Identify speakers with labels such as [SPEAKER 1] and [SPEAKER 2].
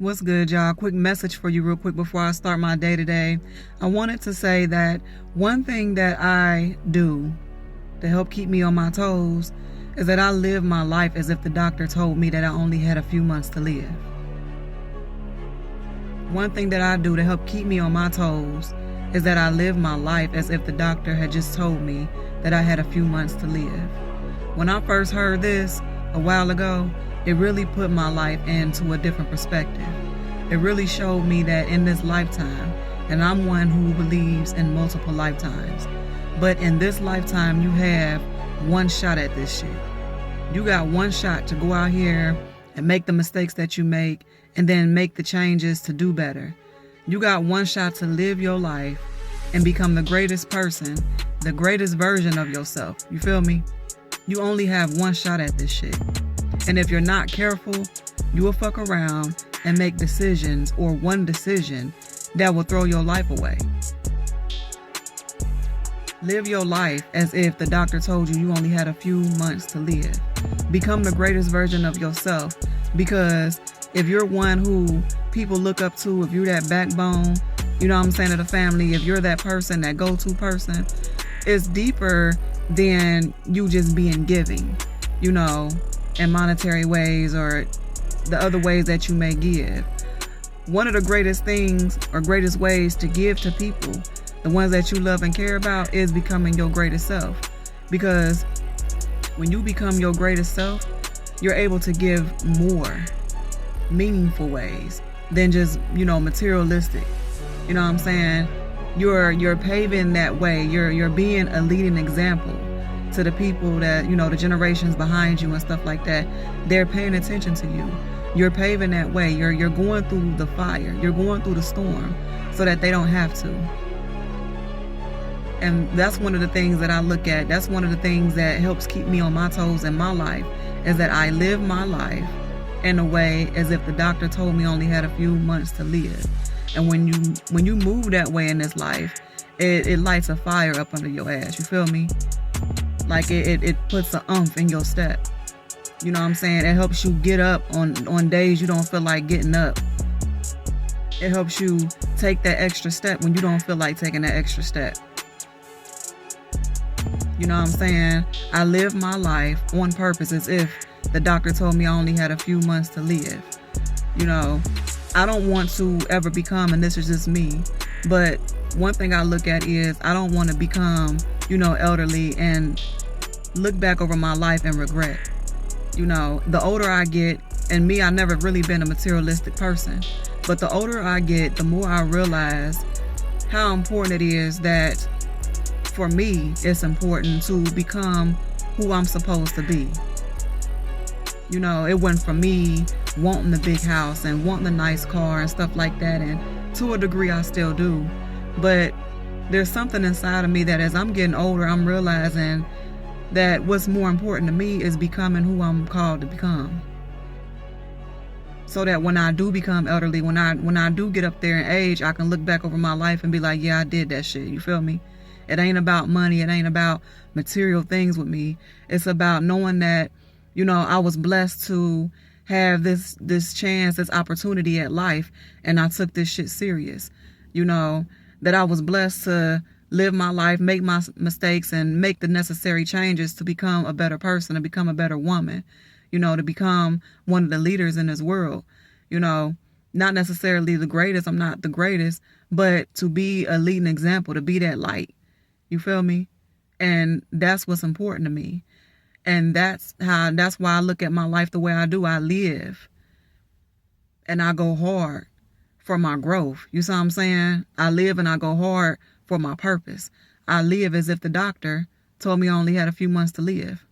[SPEAKER 1] What's good, y'all? Quick message for you real quick before I start my day today. I wanted to say that one thing that I do to help keep me on my toes is that I live my life as if the doctor told me that I only had a few months to live. One thing that I do to help keep me on my toes is that I live my life as if the doctor had just told me that I had a few months to live. When I first heard this a while ago, it really put my life into a different perspective. It really showed me that in this lifetime, and I'm one who believes in multiple lifetimes, but in this lifetime, you have one shot at this shit. You got one shot to go out here and make the mistakes that you make and then make the changes to do better. You got one shot to live your life and become the greatest person, the greatest version of yourself. You feel me? You only have one shot at this shit. And if you're not careful, you will fuck around and make decisions or one decision that will throw your life away. Live your life as if the doctor told you only had a few months to live. Become the greatest version of yourself, because if you're one who people look up to, if you're that backbone, you know what I'm saying, of the family, if you're that person, that go-to person, it's deeper than you just being giving, you know, in monetary ways or the other ways that you may give. One of the greatest things or greatest ways to give to people, the ones that you love and care about, is becoming your greatest self. Because when you become your greatest self, you're able to give more meaningful ways than just, you know, materialistic. You know what I'm saying? You're paving that way. You're being a leading example to the people that, you know, the generations behind you and stuff like that. They're paying attention to you. You're paving that way. You're going through the fire. You're going through the storm so that they don't have to. And that's one of the things that I look at. That's one of the things that helps keep me on my toes in my life, is that I live my life in a way as if the doctor told me I only had a few months to live. And when you move that way in this life, it lights a fire up under your ass. You feel me? Like it puts an oomph in your step. You know what I'm saying? It helps you get up on days you don't feel like getting up. It helps you take that extra step when you don't feel like taking that extra step. You know what I'm saying? I live my life on purpose as if the doctor told me I only had a few months to live. You know, I don't want to ever become, and this is just me, but one thing I look at is I don't want to become, you know, elderly and look back over my life and regret. You know, the older I get, and me, I've never really been a materialistic person, but the older I get, the more I realize how important it is that for me, it's important to become who I'm supposed to be. You know, it wasn't for me wanting the big house and wanting the nice car and stuff like that, and to a degree I still do. But there's something inside of me that as I'm getting older, I'm realizing that what's more important to me is becoming who I'm called to become. So that when I do become elderly, when I do get up there in age, I can look back over my life and be like, yeah, I did that shit. You feel me? It ain't about money. It ain't about material things with me. It's about knowing that, you know, I was blessed to have this chance, this opportunity at life, and I took this shit serious. You know, that I was blessed to live my life, make my mistakes, and make the necessary changes to become a better person, to become a better woman, you know, to become one of the leaders in this world. You know, not necessarily the greatest. I'm not the greatest, but to be a leading example, to be that light. You feel me? And that's what's important to me. And that's why I look at my life the way I do. I live and I go hard for my growth. You see what I'm saying? I live and I go hard for my purpose. I live as if the doctor told me I only had a few months to live.